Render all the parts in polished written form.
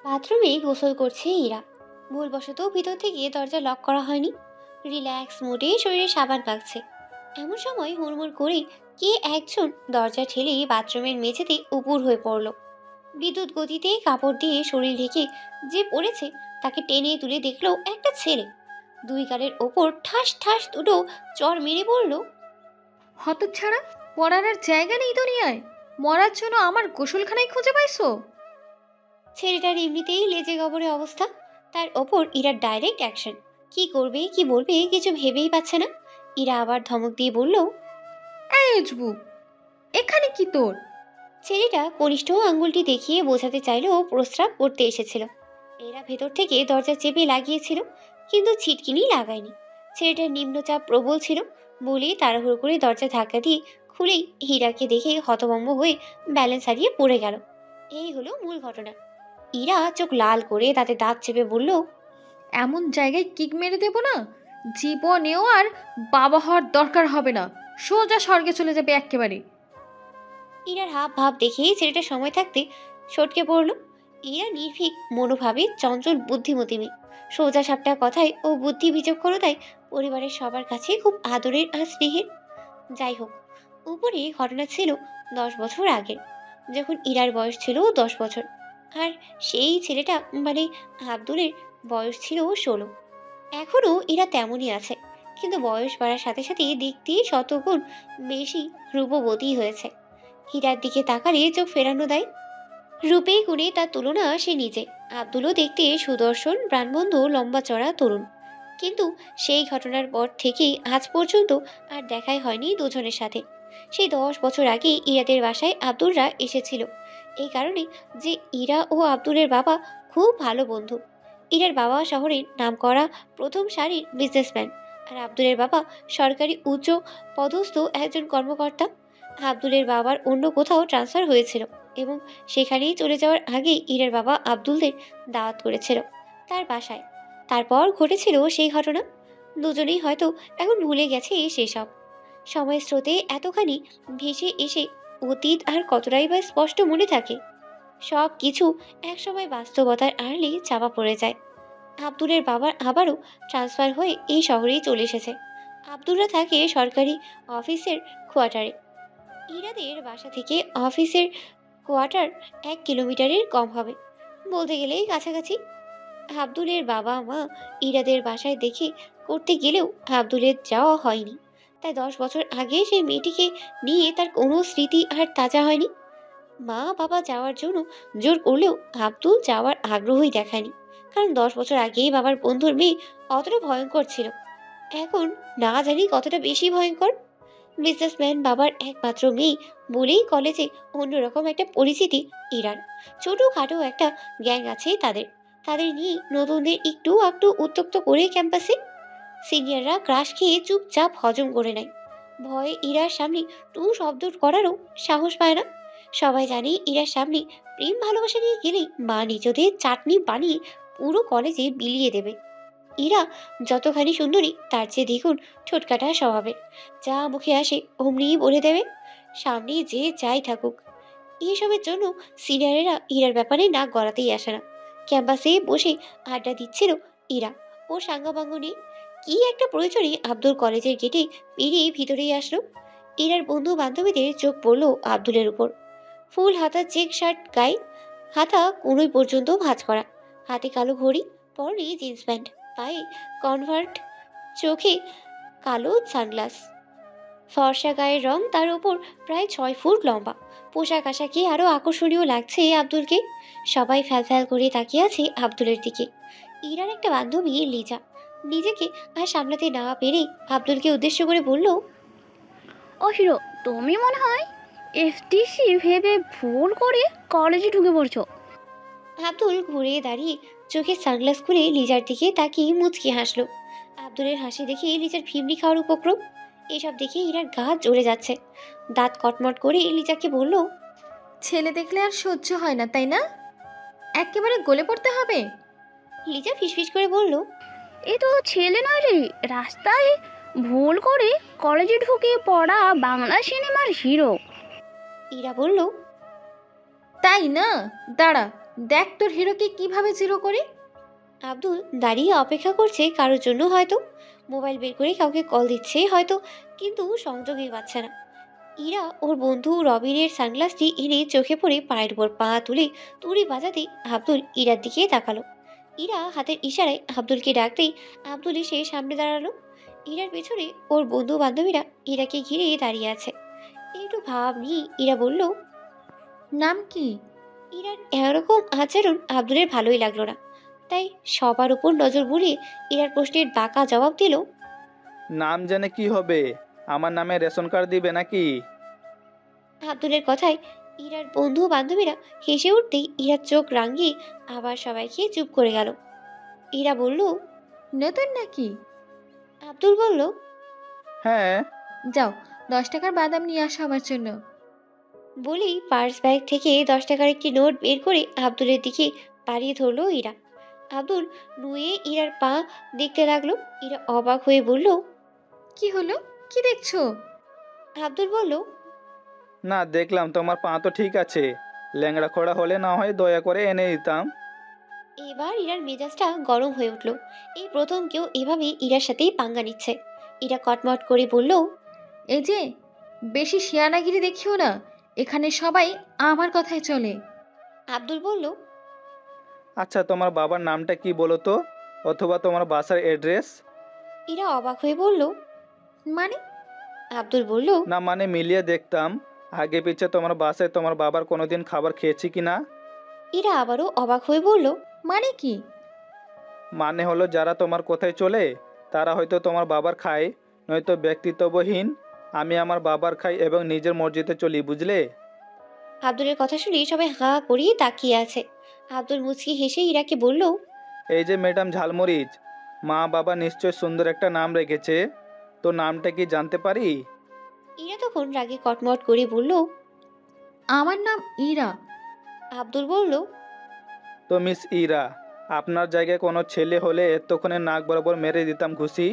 বাথরুমে গোসল করছে ইরা। ভুলবশত ভিতর থেকে দরজা লক করা হয়নি। রিল্যাক্স মোডে শরীরে সাবান মাখছে। এমন সময় হুড়মুড় করে কে একজন দরজা ঠেলে বাথরুমের মেঝেতে উপুর হয়ে পড়ল। বিদ্যুৎ গতিতে কাপড় দিয়ে শরীর ঢেকে যে পড়েছে তাকে টেনে তুলে দেখলো একটা ছেলে। দুই গালের ওপর ঠাস ঠাস দুটো চড় মেরে পড়ল। হতচ্ছাড়া, পড়ার আর জায়গা নেই দুনিয়ায়। মরার জন্য আমার গোসলখানায় খুঁজে পাইছো? ছেলেটার এমনিতেই লেজে গবরে অবস্থা, তার ওপর ইরার ডাইরেক্ট অ্যাকশন। কি করবে কি বলবে কিছু ভেবেই পাচ্ছে না। ইরা আবার ধমক দিয়ে বলল, এই উজবু, এখানে কি তোর? ছেলেটা কনিষ্ঠ আঙ্গুলটি দেখিয়ে বোঝাতে চাইলেও প্রস্রাব করতে এসেছিল। এরা ভেতর থেকে দরজা চেপে লাগিয়েছিল, কিন্তু ছিটকিনি লাগায়নি। ছেলেটার নিম্নচাপ প্রবল ছিল বলেই তাড়াহুড়ো করে দরজা ধাক্কা দিয়ে খুলেই হীরাকে দেখে হতভম্ব হয়ে ব্যালেন্স হারিয়ে পড়ে গেল। এই হলো মূল ঘটনা। ইরা চোখ লাল করে তাতে দাঁত চেপে বলল, এমন জায়গায় কিক মেরে দেবো না, জীবনেও আর বাবা হওয়ার দরকার হবে না। সোজা স্বর্গে চলে যাবে এক্কেবারে। ইরার হাব ভাব দেখেই ছেলেটা সময় থাকতে সটকে পড়ল। ইরা নির্ভীক মনোভাবে চঞ্চল বুদ্ধিমতী মেয়ে। সোজা সাপটা কথায় ও বুদ্ধি বিচক্ষণতায় পরিবারের সবার কাছে খুব আদরের আর স্নেহের। যাই হোক, উপরে ঘটনা ছিল 10 বছর আগের, যখন ইরার বয়স ছিল 10 বছর। আর সেই ছেলেটা মানে আব্দুলের বয়স ছিল 16। এখনও এরা তেমনই আছে, কিন্তু বয়স বাড়ার সাথে সাথে দিক দিয়ে শতগুণ বেশি রূপবতী হয়েছে। হীরার দিকে তাকালে চোখ ফেরানো দেয়। রূপে গুণে তার তুলনা সে নিজে। আব্দুলও দেখতে সুদর্শন প্রাণবন্ধু লম্বা চড়া তরুণ, কিন্তু সেই ঘটনার পর থেকেই আজ পর্যন্ত আর দেখাই হয়নি দুজনের সাথে। সেই 10 বছর আগে ইরাদের বাসায় আব্দুলরা এসেছিল, এই কারণে যে ইরা ও আব্দুলের বাবা খুব ভালো বন্ধু। ইরার বাবা শহরের নামকরা প্রথম সারির বিজনেসম্যান, আর আব্দুলের বাবা সরকারি উচ্চ পদস্থ একজন কর্মকর্তা। আব্দুলের বাবার অন্য কোথাও ট্রান্সফার হয়েছিল এবং সেখানেই চলে যাওয়ার আগে ইরার বাবা আব্দুলদের দাওয়াত করেছিল তার বাসায়। তারপর ঘটেছিল সেই ঘটনা। দুজনেই হয়তো এখন ভুলে গেছে সেসব। সময়ের স্রোতে এতখানি ভেসে এসে অতীত আর কতটাই বা স্পষ্ট মনে থাকে। সব কিছু একসময় বাস্তবতার আড়ালে চাপা পড়ে যায়। আব্দুলের বাবার আবারও ট্রান্সফার হয়ে এই শহরেই চলে এসেছে। আব্দুলরা থাকে সরকারি অফিসের কোয়ার্টারে। ইরাদের বাসা থেকে অফিসের কোয়ার্টার 1 কিলোমিটারের কম হবে, বলতে গেলেই কাছাকাছি। আব্দুলের বাবা মা ইরাদের বাসায় দেখে করতে গেলেও আব্দুলের যাওয়া হয়নি। তাই 10 বছর আগে সেই মেয়েটিকে নিয়ে তার কোনো স্মৃতি আর তাজা হয়নি। মা বাবা যাওয়ার জন্য জোর করলেও আব্দুল যাওয়ার আগ্রহই দেখায়নি, কারণ 10 বছর আগেই বাবার বন্ধুর মেয়ে অতটা ভয়ঙ্কর ছিল, এখন না জানি কতটা বেশি ভয়ঙ্কর। বিজনেসম্যান বাবার একমাত্র মেয়ে বলেই কলেজে অন্যরকম একটা পরিচিতি ইরার। ছোটখাটো একটা গ্যাং আছে তাদের। তাদের নিয়ে নতুনদের একটু একটু উত্তক্ত করে ক্যাম্পাসে। সিনিয়ররা ক্রাশ খেয়ে চুপচাপ হজম করে নেয়। ভয়ে ইরার সামনে টু শব্দ করারও সাহস পায় না। সবাই জানে ইরার সামনে প্রেম ভালোবাসা নিয়ে গেলেই মা নিজেদের চাটনি বানিয়ে পুরো কলেজে বিলিয়ে দেবে। ইরা যতখানি সুন্দরী তার চেয়ে দ্বিগুণ ঠোঁটকাটা স্বভাবের। যা মুখে আসে অমনি বলে দেবে, সামনে যে যাই থাকুক। এসবের জন্য সিনিয়রেরা ইরার ব্যাপারে নাক গলাতেই আসে না। ক্যাম্পাসে বসে আড্ডা দিচ্ছিল ইরা ও সাঙ্গাবাঙ্গ নিয়ে। কি একটা প্রয়োজনে আব্দুল কলেজের গেটে পেরিয়ে ভিতরেই আসলো। ইরার বন্ধু বান্ধবীদের চোখ পড়লো আব্দুলের উপর। ফুল হাতা চেক শার্ট গায়ে, হাতা কোনোই পর্যন্ত ভাঁজ করা, হাতে কালো ঘড়ি, পরনে জিন্স প্যান্ট, পায়ে কনভার্ট, চোখে কালো সানগ্লাস। ফর্সা গায়ের রং, তার ওপর প্রায় 6 ফুট লম্বা। পোশাক আশাকে আরো আকর্ষণীয় লাগছে আব্দুলকে। সবাই ফ্যাল ফ্যাল করে তাকিয়ে আছে আব্দুলের দিকে। ইরার একটা বান্ধবী লিজা নিজেকে আর সামলাতে না পেরে আব্দুলকে উদ্দেশ্য করে বলল, ও হিরো, তুমি মনে হয় এফটিসি ভেবে ভুল করে কলেজে ঢুকে পড়ছো। আব্দুল ঘুরে দাঁড়িয়ে চোখের সানগ্লাস খুলে লিজার দিকে তাকিয়ে মুচকি হাসলো। আব্দুলের হাসি দেখে লিজার ফিমনি খাওয়ার উপক্রম। এসব দেখে ইরার গা জ্বলে যাচ্ছে। দাঁত কটমট করে লিজাকে বলল, ছেলে দেখলে আর সহ্য হয় না, তাই না? একেবারে গলে পড়তে হবে। লিজা ফিসফিস করে বলল, এ তো ছেলে নয় রে, রাস্তায় ভুল করে কলেজে ঢুকে পড়া বাংলা সিনেমার হিরো। ইরা বলল, তাই না? দাঁড়া, দেখ তোর হিরোকে কিভাবে জিরো করি। আব্দুল দাঁড়িয়ে অপেক্ষা করছে কারোর জন্য হয়তো, মোবাইল বের করে কাউকে কল দিচ্ছে হয়তো, কিন্তু সংযোগই পাচ্ছে না। ইরা ওর বন্ধু রবিনের সানগ্লাসটি এনে চোখে পড়ে পায়ের উপর পা তুলে তুড়ি বাজাতে আব্দুল ইরার দিকে তাকালো। ইরা হাতের ইশারায় আব্দুলকে ডাকতেই আব্দুল এসে সামনে দাঁড়ালো। ইরার পেছনে ওর বন্ধু বান্ধবীরা ইরাকে ঘিরে দাঁড়িয়ে আছে। একটু ভাব নিয়ে ইরা বলল, নাম কি? ইরার এরকম আচরণ আব্দুলের ভালোই লাগলো না, তাই সবার উপর নজর বুলিয়ে ইরার প্রশ্নের বাঁকা জবাব দিল, নাম জেনে কি হবে? আমার নামে রেশন কার্ড দিবে নাকি? আব্দুলের কথায় ইরার বন্ধু বান্ধবীরা হেসে উঠতেই ইরার চোখ রাঙিয়ে আবার সবাইকে চুপ করে গেল। ইরা বলল, নতুন নাকি? আব্দুল বলল, হ্যাঁ। যাও 10 টাকার বাদাম নিয়ে আসো আমার জন্য। বলেই পার্স ব্যাগ থেকে 10 টাকার একটি নোট বের করে আব্দুলের দিকে বাড়িয়ে ধরলো ইরা। আব্দুল নুয়ে ইরার পা দেখতে লাগলো। ইরা অবাক হয়ে বলল, কি হলো, কি দেখছো? আব্দুল বলল, না, দেখলাম তোমার পা তো ঠিক আছে, ল্যাংড়া খোড়া হলে না হয় দয়া করে এনে দিতাম। এবার ইরার মেজাজটা গরম হয়ে উঠল। এই প্রথম কেউ এভাবে ইরার সাথেই পাঙ্গা নিচ্ছে। ইরা কটমট করে বলল, এই যে, বেশি শিয়ানাগিরি দেখিও না, এখানে সবাই আমার কথাই চলে। আব্দুল বলল, আচ্ছা, তোমার বাবার নামটা কি বলো তো, অথবা তোমার বাসার অ্যাড্রেস? ইরা অবাক হয়ে বলল, মানে? আব্দুল বলল, না মানে মিলিয়ে দেখতাম আগে পিছে তোমার বাসায় তোমার বাবার কোনোদিন খাবার খেয়েছি কি না। ইরা আবারও অবাক হয়ে বলল, মানে কি? মানে হলো যারা তোমার কোথায় চলে তারা হয়তো তোমার বাবার খায়, নয়তো ব্যক্তিত্বহীন। আমি আমার বাবার খাই এবং নিজের মসজিদে চলি, বুঝলে? আব্দুলের কথা শুনে সবাই হাঁ করিয়ে তাকিয়ে আছে। আব্দুল মুচকি হেসে ইরাকে বলল, এই যে ম্যাডাম ঝালমরিচ, মা বাবা নিশ্চয় সুন্দর একটা নাম রেখেছে, তো নামটা কি জানতে পারি? ইরা তখন রাগে কটমট করে বলল, আমার নাম ইরা। আব্দুল বলল, তো মিস ইরা, আপনার জায়গায় কোনো ছেলে হলে এতক্ষণে নাক বরাবর মেরে দিতাম ঘুষি।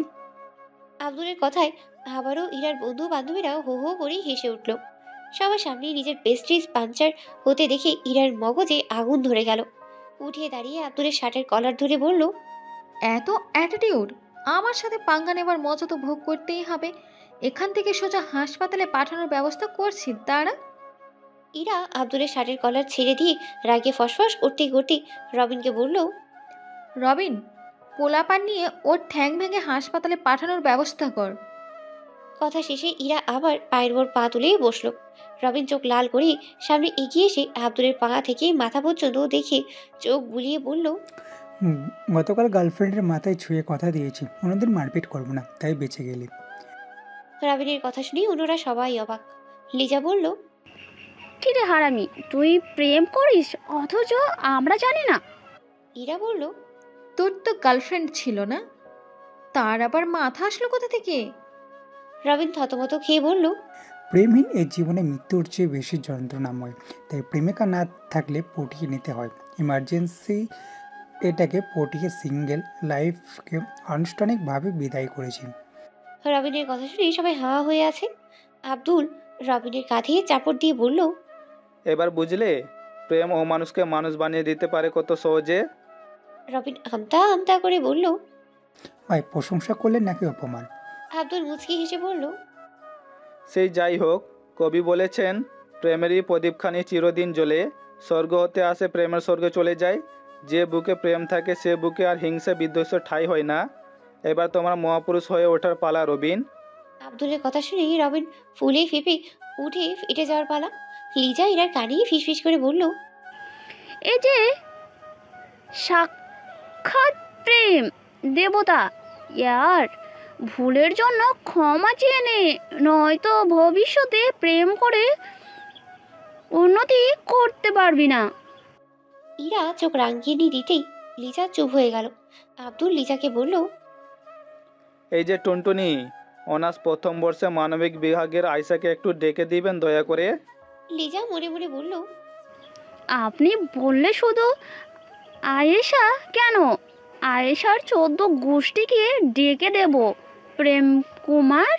আব্দুলের কথায় আবারও ইরার বন্ধু বান্ধবীরা হো হো করে হেসে উঠল। সবার সামনে নিজের বেস্টিজ পাঞ্চার হতে দেখে ইরার মগজে আগুন ধরে গেল। উঠে দাঁড়িয়ে আব্দুলের শার্টের কলার ধরে বলল, এত অ্যাটিটিউড! আমার সাথে পাঙ্গা নেবার মজা তো ভোগ করতেই হবে। এখান থেকে সোজা হাসপাতালে পাঠানোর ব্যবস্থা করছি, দাঁড়া। ইরা আব্দুলের শার্টের কলার ছেড়ে দিয়ে রাগে ফসফস করতে করতে রবিনকে বলল, রবিন, পোলাপান নিয়ে ওর ঠ্যাং ভেঙে হাসপাতালে পাঠানোর ব্যবস্থা কর। কথা শেষে ইরা আবার পায়ের ওপর পা তুলেই বসলো। রবিন চোখ লাল করে সামনে এগিয়ে এসে আব্দুলের পা থেকে মাথা পর্যন্ত দেখে চোখ বুলিয়ে বলল, হুম, গতকাল গার্লফ্রেন্ডের মাথায় ছুঁয়ে কথা দিয়েছি অন্যদের মারপিট করবো না, তাই বেঁচে গেলি। রবিনের কথা শুনে অন্যরা সবাই অবাক। লিজা বলল, কিরে হারামি, তুই প্রেম করিস অথচ আমরা জানি না? ইরা বলল, তোর তো গার্লফ্রেন্ড ছিল না, তার আবার মাথা আসলো কোথা থেকে? রবিন থতমত খেয়ে বলল, প্রেমহীন এই জীবনে মৃত্যুর চেয়ে বেশি যন্ত্রণাময়, তাই প্রেমিকা না থাকলে পটিয়ে নিতে হয়। ইমার্জেন্সি এটাকে পটিয়ে সিঙ্গেল লাইফকে আনুষ্ঠানিকভাবে বিদায় করেছি। রবিনের কথা শুনে সবাই হাঁ হয়ে আছে। আব্দুল রবিনের কাঁধে চাপড় দিয়ে বলল, এবার বুঝলে প্রেম ও মানুষকে মানুষ বানিয়ে দিতে পারে কত সহজে। রবিন আমতা আমতা করে বলল। ভাই, প্রশংসা করলে নাকি অপমান? আব্দুল মুচকি হেসে বলল, সেই যাই হোক, কবি বলেছেন প্রেমেরই প্রদীপখানি চিরদিন জ্বলে, স্বর্গ হতে আসে প্রেমের স্বর্গে চলে যায়। যে বুকে প্রেম থাকে সে বুকে আর হিংসা বিদ্বেষ ঠাঁই হয় না। এবার তোমার মহাপুরুষ হয়ে ওঠার পালা, রবিন। আব্দুলের কথা শুনে রবিন ফুলে ফেপে উঠে ফেটে যাওয়ার পালা। লিজা ইরার কানে ফিসফিস করে বলল, এই যে সাক্ষাৎ প্রেম দেবতা, ইয়ার ভুলের জন্য ক্ষমা চেয়ে নে, নয়তো ভবিষ্যতে প্রেম করে উন্নতি করতে পারবি না। ইরা চোখ রাঙিয়ে নিয়ে দিতেই লিজা চুপ হয়ে গেল। আব্দুল লিজাকে বলল, এই যে টুনটুনি, অনার্স প্রথম বর্ষে মানবিক বিভাগের আয়সাকে একটু ডেকে দিবেন দয়া করে। লিজা মনে মনে বলল, আপনি বললে শুধু আয়েশা কেন, আয়েশার 14 গোষ্ঠীকে ডেকে দেব প্রেম কুমার।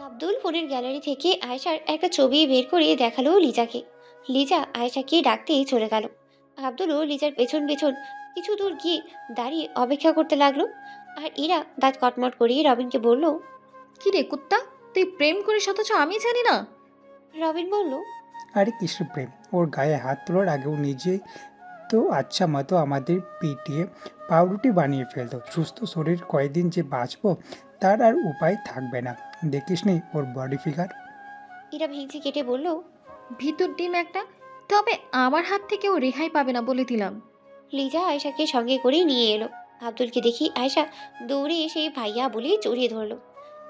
আব্দুল ফোনের গ্যালারি থেকে আয়েশার একটা ছবি বের করে দেখালো লিজাকে। লিজা আয়েশাকে ডাকতেই চলে গেল। আব্দুলও লিজার পেছন পেছন কিছু দূর গিয়ে দাঁড়িয়ে অপেক্ষা করতে লাগলো। আর ইরা দাঁত কটমট করিয়ে রবিনকে বলল। কি রে কুত্তা, তুই প্রেম করিস অথচ আমি জানি না? রবিন বলল। আরে কিসের প্রেম, ওর গায়ে হাত তোলার আগেও নিজে তো আচ্ছা মতো আমাদের পিটিয়ে পাউরুটি বানিয়ে ফেলতো। সুস্থ শরীর কয়েকদিন যে বাঁচবো তার আর উপায় থাকবে না, দেখিস নি ওর বডি ফিগার। ইরা ভেঙচি কেটে বলল। ভিতর ডিম একটা। তবে আমার হাত থেকেও রেহাই পাবে না বলে দিলাম। লিজা আয়েশাকে সঙ্গে করে নিয়ে এলো। আব্দুলকে দেখি আয়েশা দৌড়ে এসে ভাইয়া বলে জড়িয়ে ধরলো।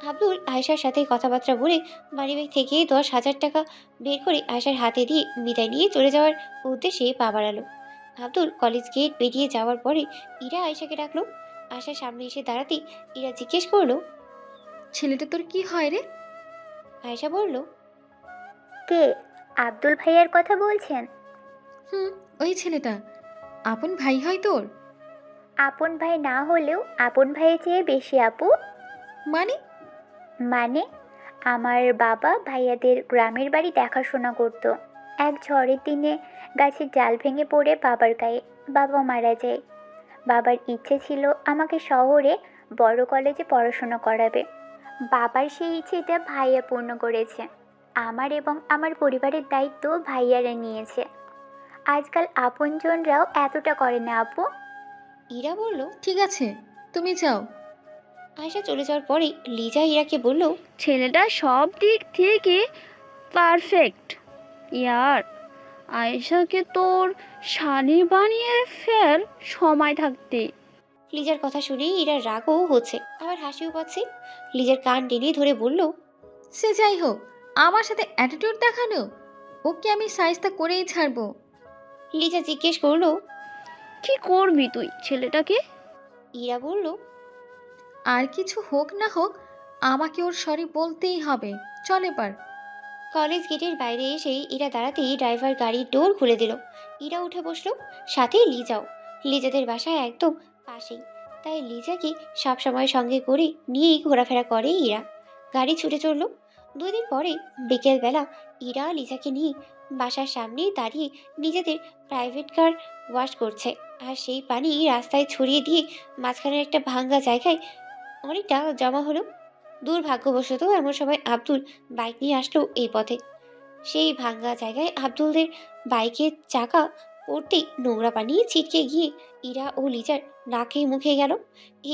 আব্দুল আয়েশার সাথে কথাবার্তা বলে বাড়ি ব্যাগ থেকে 10,000 টাকা বের করে আয়েশার হাতে দিয়ে বিদায় নিয়ে চলে যাওয়ার উদ্দেশ্যে পা বাড়ালো। আব্দুল কলেজ গেট পেরিয়ে যাওয়ার পরে ইরা আয়েশাকে ডাকলো। আয়েশার সামনে এসে দাঁড়াতেই ইরা জিজ্ঞেস করলো। ছেলেটা তোর কি হয় রে? আয়েশা বলল। কে? আব্দুল ভাইয়ার কথা বলছেন? হুম, ওই ছেলেটা। আপন ভাই হয় তোর? আপন ভাই না হলেও আপন ভাইয়ের চেয়ে বেশি আপু। মানে? মানে আমার বাবা ভাইয়াদের গ্রামের বাড়ি দেখাশোনা করতো। এক ঝড়ের দিনে গাছের ডাল ভেঙে পড়ে বাবার গায়ে বাবা মারা যায়। বাবার ইচ্ছে ছিল আমাকে শহরে বড় কলেজে পড়াশোনা করাবে। বাবার সেই ইচ্ছেটা ভাইয়া পূর্ণ করেছে। আমার এবং আমার পরিবারের দায়িত্ব ভাইয়ারা নিয়েছে। আজকাল আপনজনরাও এতটা করে না আপু। ইরা বলল। ঠিক আছে, তুমি যাও। আয়েশা চলে যাওয়ার পরে লিজা ইরাকে বলল। ছেলেটা সব দিক থেকে পারফেক্ট। ইয়ার, আয়েশাকে তোর শালি বানিয়ে ফেল সময় থাকতে। লিজার কথা শুনে ইরার রাগও হচ্ছে, আবার হাসিও পাচ্ছে। লিজার কান টেনে ধরে বলল। সে যাই হোক, আমার সাথে অ্যাটিটিউড দেখানো, ওকে আমি সাইজটা করেই ছাড়বো। লিজা জিজ্ঞেস করলো। কি করবি তুই ছেলেটাকে? ইরা বলল। আর কিছু হোক না হোক আমাকে ওর সরি বলতেই হবে। চল এবার। কলেজ গেটের বাইরে এসে ইরা দাঁড়াতেই ড্রাইভার গাড়ির ডোর খুলে দিল। ইরা উঠে বসলো, সাথে লিজাও। লিজাদের বাসায় একদম পাশেই, তাই লিজাকে সবসময় সঙ্গে করে নিয়েই ঘোরাফেরা করে ইরা। গাড়ি ছুটে চললো। 2 দিন পরে বিকেলবেলা ইরা লিজাকে নিয়ে বাসার সামনে দাঁড়িয়ে নিজেদের প্রাইভেট কার ওয়াশ করছে। আর সেই পানি রাস্তায় ছড়িয়ে দিয়ে মাঝখানের একটা ভাঙ্গা জায়গায় অনেকটা জমা হলো। দুর্ভাগ্যবশত এমন সময় আব্দুল বাইক নিয়ে আসলো এই পথে। সেই ভাঙ্গা জায়গায় আব্দুলদের বাইকের চাকা পড়তেই নোংরা পানি ছিটকে গিয়ে ইরা ও লিজার নাকে মুখে গেল।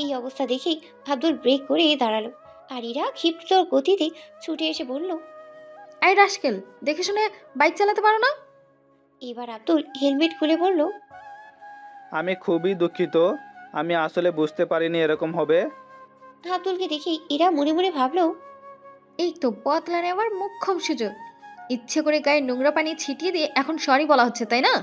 এই অবস্থা দেখেই আব্দুল ব্রেক করে দাঁড়ালো। আর ইরা ক্ষিপ্ত গতিতে ছুটে এসে বলল। এই রাস্কেল, দেখে শুনে বাইক চালাতে পারো না? এবার আব্দুল হেলমেট খুলে বলল। আমি খুবই দুঃখিত, আমি আসলে বুঝতে পারিনি এরকম হবে। আব্দুলকে দেখেই ইরা মনে মনে ভাবলো। এই তো বদলা নেওয়ার মোক্ষম সুযোগ। ইচ্ছে করে গায়ে নোংরা পানি ছিটিয়ে দিয়ে এখন সরি বলা হচ্ছে, তাই না?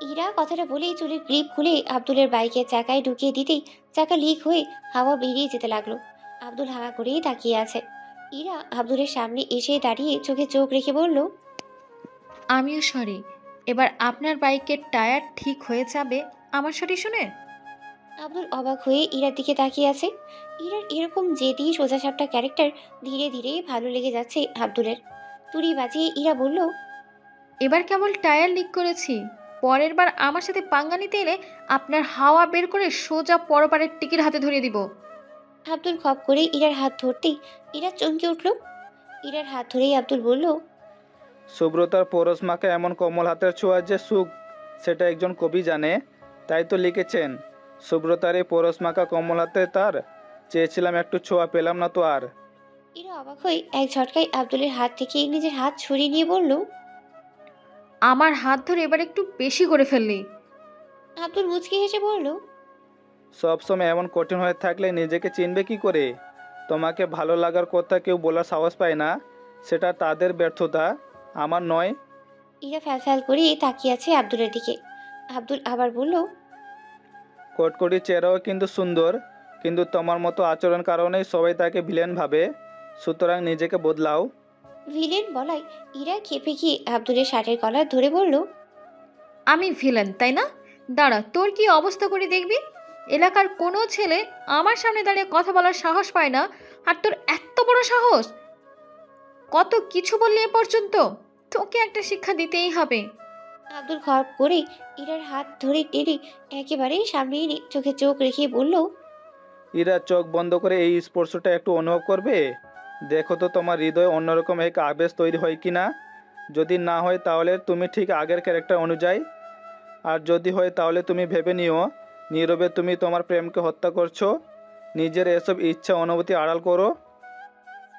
ইরা কথাটা বলেই চুলের ক্লিপ খুলে আব্দুলের বাইকের চাকায় ঢুকিয়ে দিতেই চাকা লিক হয়ে হাওয়া বেরিয়ে যেতে লাগলো। আব্দুল হাঁ করেই তাকিয়ে আছে। ইরা আব্দুলের সামনে এসে দাঁড়িয়ে চোখে চোখ রেখে বলল। আমিও সরি। এবার আপনার বাইকের টায়ার ঠিক হয়ে যাবে আমার সরি শুনে? আব্দুল অবাক হয়ে ইরার দিকে তাকিয়ে আছে। ইরার এরকম জেদি সোজাসাপটা ক্যারেক্টার ধীরে ধীরে ভালো লেগে যাচ্ছে আব্দুলের। তুড়ি বাজিয়ে ইরা বলল। এবার কেবল টায়ার লিক করেছি, পরের বার আমার সাথে পাঙ্গা নিতে এলে আপনার হাওয়া বের করে সোজা পরপারের টিকির হাতে ধরিয়ে দিব। আব্দুল খপ করে ইরার হাত ধরতেই ইরা চমকে উঠল। ইরার হাত ধরেই আব্দুল বলল। সুব্রতার পরশমাকে এমন কমল হাতের ছোঁয়ার যে সুখ, সেটা একজন কবি জানে। তাই তো লিখেছেন, সুব্রতার এই পরশমাকা কমল হাতে তার চেয়েছিলাম একটু ছোঁয়া, পেলাম না তো আর। ইরা অবাক হয়ে এক ঝটকায় আব্দুলের হাত থেকে নিজের হাত সরিয়ে নিয়ে বলল। আমার হাত ধরে এবার একটু বেশি করে ফেললি। আব্দুল মুচকি হেসে বলল। সবসময় এমন কঠিন হয়ে থাকলে নিজেকে চিনবে কি করে? তোমাকে ভালো লাগার কথা কেউ বলার সাহস পায় না, সেটা তাদের ব্যর্থতা, আমার নয়। ইরা ফ্যাল ফ্যাল করে তাকিয়ে আছে আব্দুলের দিকে। আব্দুল আবার বলল। কটকটি চেহারাও কিন্তু সুন্দর, কিন্তু তোমার মতো আচরণ কারণেই সবাই তাকে ভিলেন ভাবে। সুতরাং নিজেকে বদলাও। ভিলেন বলায় ইরা খেপে গিয়ে আব্দুলের শার্টের কলার ধরে বলল। আমি ভিলেন তাই না? দাঁড়া, তোর কি অবস্থা করে দেখবি। এলাকার কোনো ছেলে আমার সামনে দাঁড়িয়ে কথা বলার সাহস পায় না, আর তোর এত বড় সাহস! কত কিছু বললি এ পর্যন্ত, তোকে একটা শিক্ষা দিতেই হবে। আব্দুল খপ করে ইরার হাত ধরে টেনে একেবারে সামনে এনে চোখে চোখ রেখে বলল, ইরা, চোখ বন্ধ করে এই স্পর্শটা একটু অনুভব করবে। দেখো তো তোমার হৃদয়ে অন্যরকম এক আবেশ তৈরি হয় কি না। যদি না হয় তাহলে তুমি ঠিক আগের ক্যারেক্টার অনুযায়ী, আর যদি হয় তাহলে তুমি ভেবে নিও নীরবে তুমি তোমার প্রেমকে হত্যা করছো। নিজের এসব ইচ্ছা অনুভূতি আড়াল করো।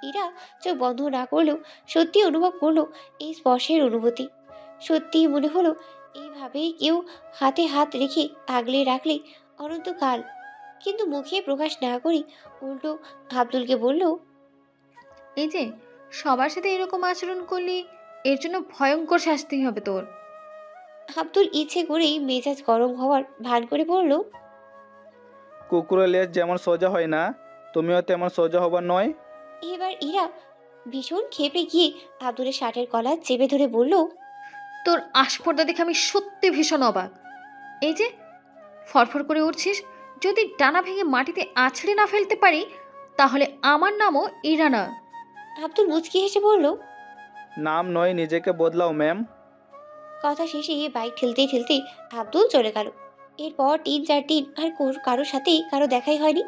ইরা চোখ বন্ধ না করলেও সত্যি অনুভব করলো এই স্পর্শের অনুভূতি। সত্যিই মনে হলো এইভাবেই কেউ হাতে হাত রেখে আগলে রাখলে অনন্তকাল। কিন্তু মুখে প্রকাশ না করে উল্টো আব্দুলকে বলল, এই যে সবার সাথে এরকম আচরণ করলি, এর জন্য ভয়ঙ্কর শাস্তি হবে তোর। আব্দুল ইচ্ছে করেই মেজাজ গরম হওয়ার ভান করে বলল, কুকুরের লেজ যেমন সোজা হয় না, তুমিও তেমন সোজা হবার নয়। এবার ইরা ভীষণ ক্ষেপে গিয়ে আব্দুলের শার্টের কলার চেপে ধরে বলল, তোর আস্পর্ধা দেখে আমি সত্যি ভীষণ অবাক। এই যে ফরফর করে উঠছিস, যদি ডানা ভেঙে মাটিতে আছড়ে না ফেলতে পারি তাহলে আমার নামও ইরা না। আব্দুল মুচকি হেসে বলল, নাম নয়, নিজেকে বদলাও ম্যাম। কথা শেষে বাইক ঠেলতে ঠেলতে আব্দুল চলে গেল। এরপর 3-4 দিন আর কারোর সাথেই কারো দেখাই হয়নি।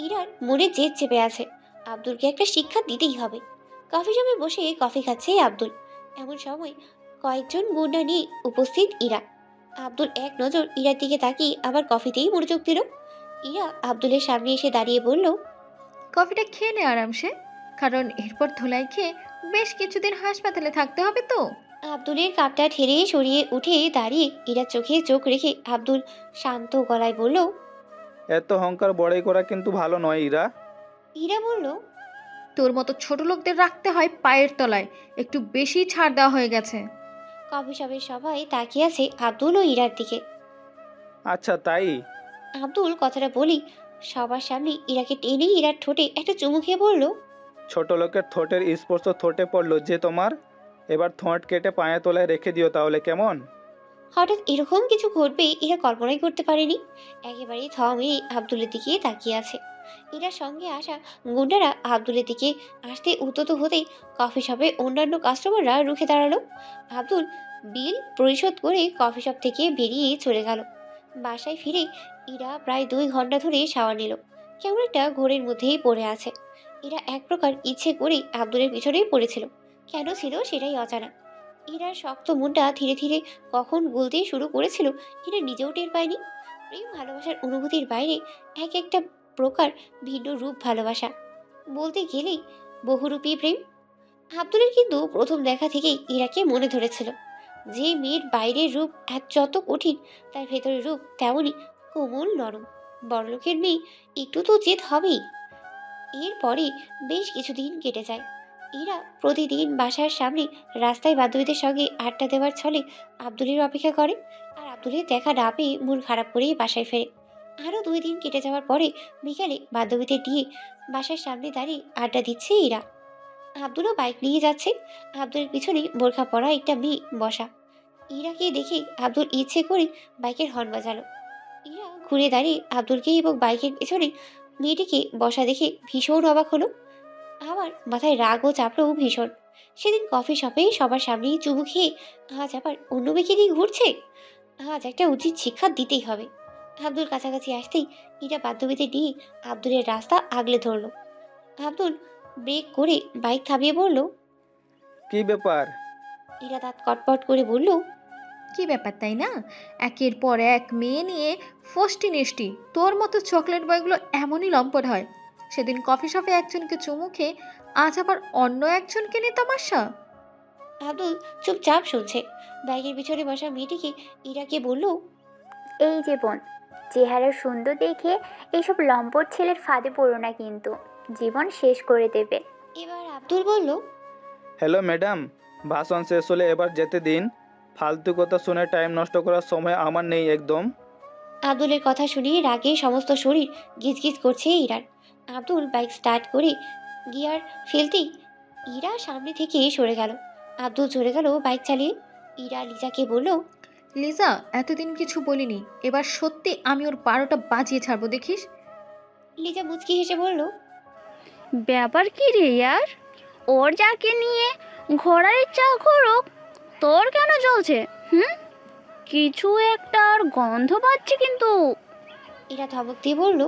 ইরার মনে জেদ চেপে আছে, আব্দুলকে একটা শিক্ষা দিতেই হবে। কফি শপে বসে কফি খাচ্ছে আব্দুল। এমন সময় কয়েকজন গুন্ডা নিয়ে উপস্থিত ইরা। আব্দুল এক নজর ইরার দিকে তাকিয়ে আবার কফিতেই মনোযোগ দিল। ইরা আব্দুলের সামনে এসে দাঁড়িয়ে বলল, কফিটা খেয়ে নে আরামসে, কারণ এরপর ধুলাই খেয়ে বেশ কিছুদিন হাসপাতালে থাকতে হবে তো। আব্দুলের কাপটা ঠেলে সরিয়ে উঠে দাঁড়িয়ে ইরার চোখে চোখ রেখে আব্দুল শান্ত গলায় বলল, এত অহংকার বড়াই করা কিন্তু ভালো নয় ইরা। ইরা বলল, তোর মতো ছোট লোকদের রাখতে হয় পায়ের তলায়, একটু বেশি ছাড় দেওয়া হয়ে গেছে। কফি শপের সবাই তাকিয়ে আছে আব্দুল ও ইরার দিকে। আচ্ছা তাই? আব্দুল কথাটা বলি সবার সামনে ইরাকে টেনে ইরার ঠোঁটে একটা চুমু খেয়ে বলল, ছোট লোকের ঠোঁটের স্পর্শ ঠোঁটে পড়লো যে তোমার, এবার ঠোঁট কেটে পায়ে তলায় রেখে দিও তাহলে কেমন? হঠাৎ এরকম কিছু ঘটবে এরা কল্পনাই করতে পারেনি। একেবারেই থ মেরে আব্দুলের দিকে তাকিয়ে আছে। এরার সঙ্গে আসা গুন্ডারা আব্দুলের দিকে আসতে উদ্যত হতেই কফি শপে অন্যান্য কাস্টমাররা রুখে দাঁড়ালো। আব্দুল বিল পরিশোধ করে কফি শপ থেকে বেরিয়ে চলে গেল। বাসায় ফিরে ইরা প্রায় 2 ঘন্টা ধরে শাওয়ার নিল। কেমন একটা ঘোরের মধ্যেই পড়ে আছে। এরা এক প্রকার ইচ্ছে করেই আব্দুলের পিছনেই পড়েছিল। কেন ছিল সেটাই অজানা। ইরার শক্ত মনটা ধীরে ধীরে কখন গলতে শুরু করেছিল এরা নিজেও টের পায়নি। প্রেম ভালোবাসার অনুভূতির বাইরে এক একটা প্রকার ভিন্ন রূপ ভালোবাসা, বলতে গেলেই বহুরূপী প্রেম। আব্দুলের কিন্তু প্রথম দেখা থেকেই ইরাকে মনে ধরেছিল। যে মেয়ের বাইরের রূপ যত কঠিন, তার ভেতরের রূপ তেমনই কোমল নরম। বড়লোকের মেয়ে একটু তো জেদ হবেই। এরপরে বেশ কিছুদিন কেটে যায়। ইরা প্রতিদিন বাসার সামনে রাস্তায় বান্ধবীদের সঙ্গে আড্ডা দেওয়ার ছলে আব্দুলের অপেক্ষা করে, আর আব্দুলের দেখা না পেয়ে মন খারাপ করেই বাসায় ফেরে। আরও 2 দিন কেটে যাওয়ার পরে বিকালে বান্ধবীদের দিয়ে বাসার সামনে দাঁড়িয়ে আড্ডা দিচ্ছে ইরা। আব্দুলও বাইক নিয়ে যাচ্ছে। আব্দুলের পিছনে বোরখা পরা একটা মেয়ে বসা। ইরাকে দেখে আব্দুল ইচ্ছে করে বাইকের হর্ন বাজালো। ইরা ঘুরে দাঁড়িয়ে আব্দুলকে এবং বাইকের পেছনে মেয়েটিকে বসা দেখে ভীষণ অবাক হলো। আমার মাথায় রাগও চাপলো ভীষণ। সেদিন কফি শপে সবার সামনেই চুমু খেয়ে আজ আবার অন্য মেয়েকে নিয়ে ঘুরছে। আজ একটা উচিত শিক্ষা দিতেই হবে। আব্দুল কাছাকাছি আসতেই ইরা বান্ধবীদের নিয়ে আব্দুলের রাস্তা আগলে ধরলো। আব্দুল ব্রেক করে বাইক থামিয়ে বলল, কি ব্যাপার? ইরা দাঁত কটপট করে বলল, কি ব্যাপার তাই না, একের পর এক মেয়ে নিয়ে ফষ্টি নেষ্টি। তোর মতো চকলেট বয়গুলো এমনই লম্পট হয়। সেদিন কফি শপে একজনকে চুমু খেয়ে আজ আবার অন্য একজনকে নিয়ে তামাশা। আব্দুল চুপচাপ শুনছে। বাইকের পিছনে বসা মেয়েটিকে ইরাকে বলল, এই যে বোন, চেহারা সুন্দর দেখে এইসব লম্পট ছেলের ফাঁদে পড়ো না, কিন্তু জীবন শেষ করে দেবে। এবার আব্দুল বলল, হ্যালো ম্যাডাম, ভাষণ শেষ হলে এবার যেতে দিন। ফালতু কথা শুনে টাইম নষ্ট করার সময় আমার নেই একদম। আব্দুলের কথা শুনে রাগে সমস্ত শরীর গিজগিজ করছে ইরার। আব্দুল বাইক স্টার্ট করে গিয়ার ফেলতেই ইরা সামনে থেকে সরে গেল। আব্দুল চলে গেল বাইক চালিয়ে। ইরা লিজাকে বলল, লিজা, এতদিন কিছু বলিনি, এবার সত্যি আমি ওর 12টা বাজিয়ে ছাড়বো দেখিস। লিজা মুচকি হেসে বলল, ব্যাপার কি রে ইয়ার, ওর যাকে নিয়ে ঘোরার ইচ্ছা করুক, তোর কেন চলছে? হুম, কিছু একটার গন্ধ পাচ্ছি কিন্তু। ইরা ধমক দিয়ে বলল,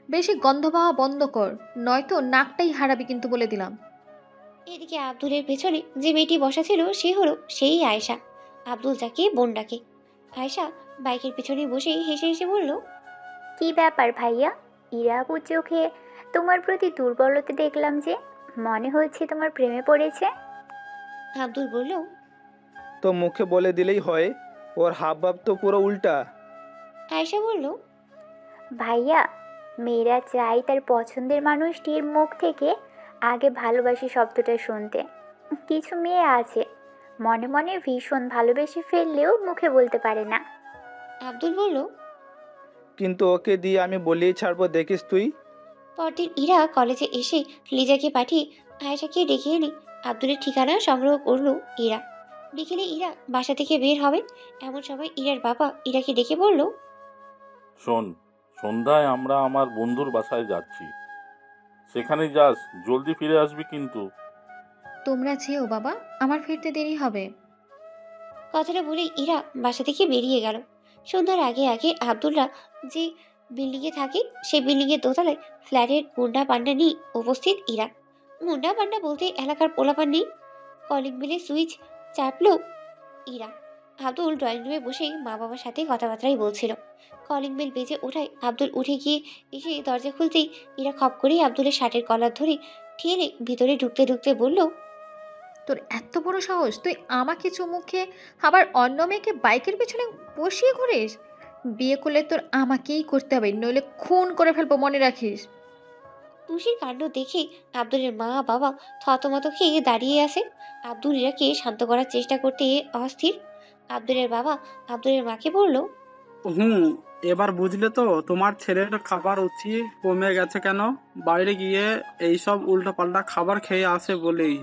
বেশি গন্ধ পাওয়া বন্ধ কর, নয়তো নাকটাই হারাবি কিন্তু বলে দিলাম। এদিকে আব্দুলের পেছনে যে মেয়েটি বসা ছিল সে হলো সেই আয়েশা। আব্দুল যাকে বোন ডাকে। আয়েশা বাইকের পিছনে বসে হেসে হেসে বলল, কি ব্যাপার ভাইয়া? ইরা আপু চোখে তোমার প্রতি দুর্বলতা দেখলাম যে, মনে হচ্ছে তোমার প্রেমে পড়েছে। আব্দুল বলল, তো মুখে বলে দিলেই হয়, ওর হাবভাব তো পুরো উল্টা। আয়েশা বলল, ভাইয়া, মেয়েরা চায় তার পছন্দের মানুষটির মুখ থেকে আগে ভালোবাসি শব্দটা শুনতে। কিছু মেয়ে আছে মনে মনে ভীষণ ভালোবেসে ফেললেও মুখে বলতে পারে না। আব্দুল বলল। কিন্তু ওকে দিয়ে আমি বলিয়ে ছাড়বো, দেখিস তুই। পরদিন ইরা কলেজে এসে লিজাকে পাঠিয়ে আয়েশাকে ডেকে এনে আব্দুলের ঠিকানা সংগ্রহ করলো ইরা। বিকেলে ইরা বাসা থেকে বের হবে এমন সময় ইরার বাবা ইরাকে ডেকে বলল, শোন, সন্ধ্যায় আমরা আমার বন্ধুর বাসায় যাচ্ছি, সেখানে যাস, জলদি ফিরে আসবি কিন্তু। তোমরা যেও বাবা, আমার ফিরতে দেরি হবে। কথাটা বলেই ইরা বাসা থেকে বেরিয়ে গেল। সন্ধ্যার আগে আগে আব্দুলরা যে বিল্ডিংয়ে থাকে সেই বিল্ডিংয়ের দোতলায় ফ্ল্যাটের গুন্ডা পান্ডা নিয়ে উপস্থিত ইরা। গুন্ডা পান্ডা বলতে এলাকার পোলাপান নেই। কলিং বেলে সুইচ চাপলো ইরা। আব্দুল ড্রয়িং রুমে বসে মা বাবার সাথে কথাবার্তাই বলছিল। কলিং বেল বেজে ওঠায় আব্দুল উঠে গিয়ে এসে দরজা খুলতেই ইরা খপ করেই আব্দুলের শার্টের কলার ধরে ঠেলে ভিতরে ঢুকতে ঢুকতে বলল, তোর এত বড় সাহস, তুই আমাকে চুমু খেয়ে আবার অন্য মেয়েকে বাইকের পেছনে বসিয়ে ঘুরিস? বিয়ে করলে তোর আমাকেই করতে হবে, নইলে খুন করে ফেলবো, মনে রাখিস। তুষির কাণ্ড দেখে আব্দুলের মা বাবা থতমত খেয়ে দাঁড়িয়ে আছে। আব্দুল ইরাকে শান্ত করার চেষ্টা করতে অস্থির। আব্দুলের বাবা আব্দুলের মাকে বলল, হুম, এবার বুঝলে তো তোমার ছেলের খাবার রুচি কমে গেছে কেন? বাইরে গিয়ে এইসব উল্টোপাল্টা খাবার খেয়ে আসে বলেই।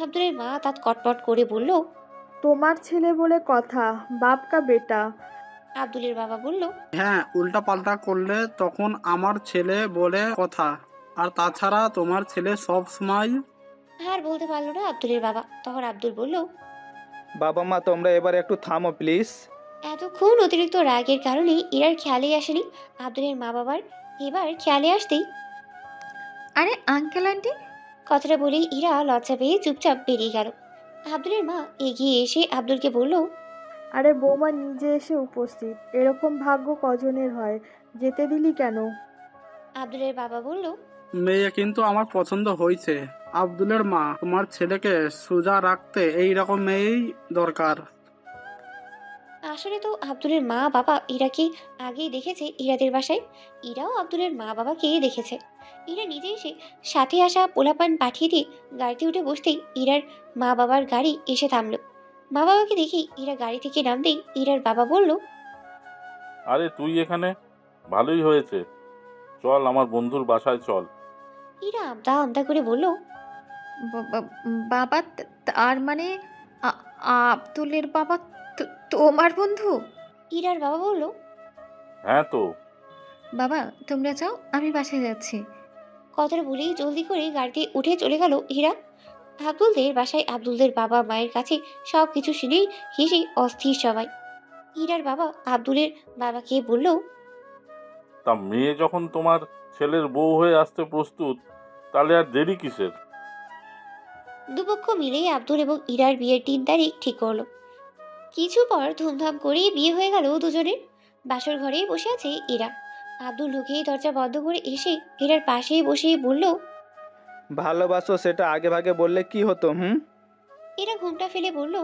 আব্দুলের মা তাত কটমট করে বলল। তোমার ছেলে বলে কথা, বাপ কা বেটা। আব্দুলের বাবা বলল, হ্যাঁ, উল্টাপাল্টা করলে তখন আমার ছেলে বলে কথা। আর তাছাড়া তোমার ছেলে সব সময়। আর বলতে পারলো না আব্দুলের বাবা। তখন আব্দুল বলল, বাবা মা তোমরা এবার একটু থামো প্লিজ। এতক্ষণ অতিরিক্ত রাগের কারণে ইরার খেয়ালেই আসেনি। আব্দুলের মা বাবার এবার খেয়ালে আসতেই আরে আঙ্কেল আন্টি, কথাটা বলেই ইরা লজ্জা পেয়ে চুপচাপ বেরিয়ে গেল। আব্দুলের মা এগিয়ে এসে আব্দুলকে বলল, আরে বৌমা নিজে এসে উপস্থিত, এরকম ভাগ্য কজনের হয়? যেতে দিলি কেন? আব্দুলের বাবা বলল, মেয়ে কিন্তু আমার পছন্দ হয়েছে। আব্দুলের মা, তোমার ছেলেকে সোজা রাখতে এই রকম মেয়েই দরকার। আসলে তো আব্দুলের মা বাবা ইরাকে আগেই দেখেছে ইরাদের বাসায়। ইরাও আব্দুলের মা বাবাকে দেখেছে। ইরা নিজে এসে সাথে আসা পোলাপান পাঠিয়ে দিয়ে গাড়িতে উঠে বসতেই ইরার মা বাবার গাড়ি এসে থামলো। মা বাবাকে দেখেই ইরা গাড়ি থেকে নামতেই ইরার বাবা বলল, আরে তুই এখানে, ভালোই হয়েছে, চল আমার বন্ধুর বাসায় চল। ইরা আমতা আমতা করে বলল, বাবা, তার মানে আ- আব্দুলের বাবা তোমার বন্ধু? ইরার বাবা বলল, হ্যাঁ তো। বাবা তোমরা যাও, আমি বাসায় যাচ্ছি। কথাটা বলেই জলদি করে গাড়িতে উঠে চলে গেল ইরা। আব্দুলদের বাসায় আব্দুলদের বাবা মায়ের কাছে সব কিছু শুনেই হেসে অস্থির সবাই। ইরার বাবা আব্দুলের বাবাকে বলল, তা মেয়ে যখন তোমার ছেলের বউ হয়ে আসতে প্রস্তুত, তাহলে আর দেরি কিসের? দুপক্ষ মিলে আব্দুল এবং ইরার বিয়ের ৩ তারিখ ঠিক করলো। কিছু পর ধুমধাম করেই বিয়ে হয়ে গেল দুজনের। বাসর ঘরেই বসে আছে ইরা। আব্দুল ঢুকেই দরজা বন্ধ করে এসে ইরার পাশেই বসে বলল, ভালোবাসো সেটা আগে ভাগে বললে কি হতো? ইরা ঘুমটা ফেলে বলল,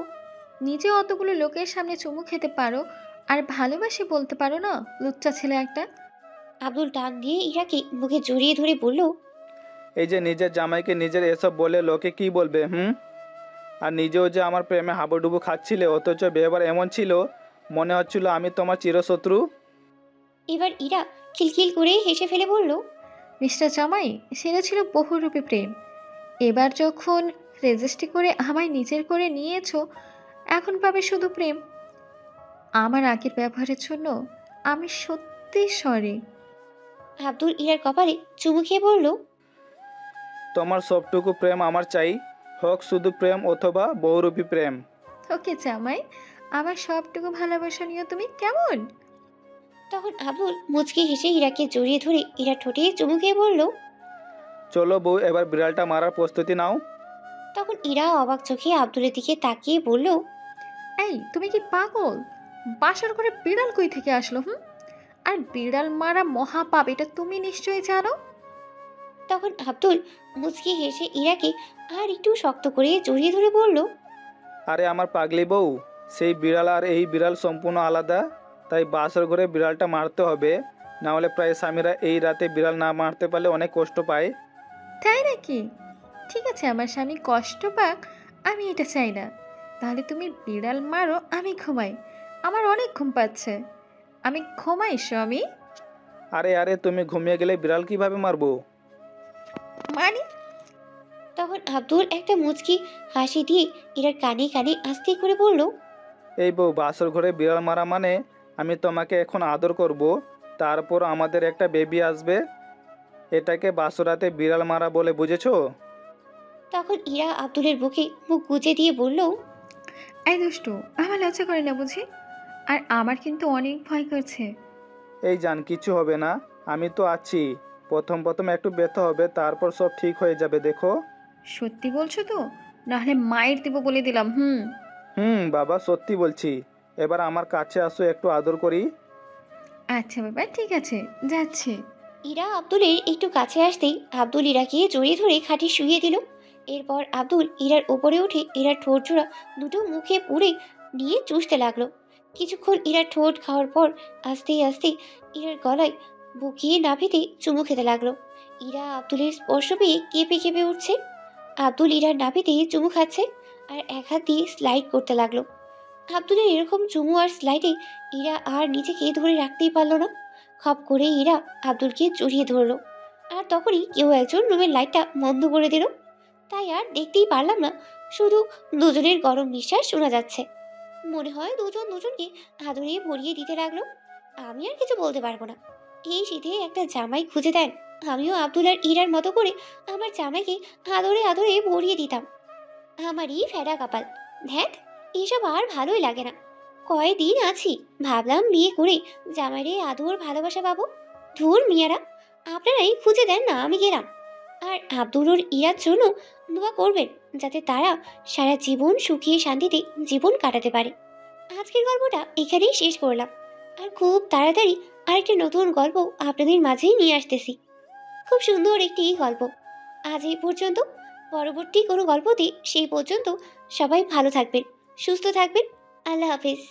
নিজে অতগুলো লোকের সামনে চুমু খেতে পারো আর ভালোবাসি বলতে পারো না, লুচ্চা ছেলে একটা। আব্দুল টান দিয়ে ইরাকে মুখে জড়িয়ে ধরে বলল, এই যে নিজের জামাইকে নিজের এসব বলে লোকে কি বলবে? আর নিজেও যে আমার প্রেমে হাবুডুবু খাচ্ছিলে, অথচ ব্যবহার এমন ছিল মনে হচ্ছিল আমি তোমার চিরশত্রু। এবার ইরা খিলখিল করে হেসে ফেলে বলল, মিস্টার জামাই, সেটা ছিল বহুরূপী প্রেম। এবার যখন রেজিস্ট্রি করে আমায় নিজের করে নিয়েছো, এখন পাবে শুধু প্রেম। আমার আগের ব্যবহারের জন্য আমি সত্যি সরি। আব্দুল ইরার কপালে চুমু খেয়ে বলল, তোমার সবটুকু প্রেম আমার চাই, হোক শুধু প্রেম অথবা বহুরূপী প্রেম। ওকে জামাই, আমার সবটুকু ভালোবাসা নিয়ে তুমি কেমন? তখন আব্দুল মুচকি হেসে ইরাকে জড়িয়ে ধরে ইরা ঠোঁটে চুমু খেয়ে বলল। চলো বউ, এবার বিড়ালটা মারার প্রস্তুতি নাও। তখন ইরা অবাক চোখে আব্দুলের দিকে তাকিয়ে বলল। এই তুমি কি পাগল? বাসার ঘরে বিড়াল কই থেকে আসলো? আর বিড়াল মারা মহাপাপ, এটা তুমি নিশ্চয়ই জানো। তখন আব্দুল মুচকি হেসে ইরাকে আর একটু শক্ত করে জড়িয়ে ধরে বলল। আরে আমার পাগলি বউ, সেই বিড়াল আর এই বিড়াল সম্পূর্ণ আলাদা। তাই বাসর ঘরে বিড়ালটা মারতে হবে, না হলে প্রায় স্বামীরা এই রাতে বিড়াল না মারতে পারলে অনেক কষ্ট পায়। তাই নাকি? ঠিক আছে, আমার স্বামী কষ্ট পাক, আমি এটা চাই না। তাহলে তুমি বিড়াল মারো, আমি ঘুমাই। আমার অনেক ঘুম পাচ্ছে, আমি ঘুমাই স্বামী। আরে আরে, তুমি ঘুমিয়ে গেলে বিড়াল কিভাবে মারবো? মানে? তখন আব্দুল একটা মুচকি হাসি দিয়ে ইরার কানে কানে আস্তে করে বলল। এই বউ, বাসর ঘরে বিড়াল মারা মানে আমি তোমাকে এখন আদর করব, তারপর আমাদের একটা বেবি আসবে। এটাকে বাসরাতে বিড়াল মারা বলে, বুঝেছো? তখন ইরা আব্দুলের বুকে মুখ গুজে দিয়ে বলল। এই দুষ্টু, আমার লজ্জা করে না বুঝি? আর আমার কিন্তু অনেক ভয় করছে। এই জান, কিছু হবে না, আমি তো আছি। প্রথম প্রথম একটু ব্যথা হবে, তারপর সব ঠিক হয়ে যাবে, দেখো। সত্যি বলছো তো? নাহলে মায়ের দিব বলে দিলাম। বাবা, সত্যি বলছি। এবার আমার কাছে আসো, একটু আদর করি। আচ্ছা বাবা, ঠিক আছে, যাচ্ছি। ইরা আব্দুলের একটু কাছে আসতেই আব্দুল ইরাকে জড়িয়ে ধরে খাটে শুইয়ে দিল। এরপর আব্দুল ইরার ওপরে উঠে ইরার ঠোঁট জোড়া দুটো মুখে পুড়ে নিয়ে চুষতে লাগলো। কিছুক্ষণ ইরার ঠোঁট খাওয়ার পর আস্তে আস্তে ইরার গলায় বুকিয়ে নাভিতে চুমু খেতে লাগলো। ইরা আব্দুলের স্পর্শ পেয়ে কেঁপে কেঁপে উঠছে। আব্দুল ইরার নাভিতে চুমু খাচ্ছে আর এক হাত দিয়ে স্লাইড করতে লাগলো। আব্দুলের এরকম চুমু আর স্লাইডে ইরা আর নিজেকে ধরে রাখতেই পারল না। খপ করে ইরা আব্দুলকে জড়িয়ে ধরলো। আর তখনই কেউ একজন রুমের লাইটটা বন্ধ করে দিল। তাই আর দেখতেই পারলাম না, শুধু দুজনের গরম নিঃশ্বাস শোনা যাচ্ছে। মনে হয় দুজন দুজনকে আদরে ভরিয়ে দিতে লাগলো। আমি আর কিছু বলতে পারবো না। এই শীতে একটা জামাই খুঁজে দেন, আমিও আব্দুল আর ইরার মতো করে আমার জামাইকে আদরে আদরে ভরিয়ে দিতাম। আমারই ফেরা কপাল। ধ্যাত, এসব আর ভালোই লাগে না। কয়দিন আছি, ভাবলাম বিয়ে করে জামাইরে আদর ভালোবাসা পাবো। ধুর মিয়ারা, আপনারাই খুঁজে দেন না, আমি গেলাম। আর আব্দুল ওর ইরার জন্য দোয়া করবেন, যাতে তারা সারা জীবন সুখী শান্তিতে জীবন কাটাতে পারে। আজকের গল্পটা এখানেই শেষ করলাম। আর খুব তাড়াতাড়ি আরেকটা নতুন গল্প আপনাদের মাঝেই নিয়ে আসতেছি। খুব সুন্দর একটি গল্প। আজ এই পর্যন্ত। পরবর্তী কোনো গল্পতে সেই পর্যন্ত সবাই ভালো থাকবেন, সুস্থ থাকবেন। আল্লাহ হাফেজ।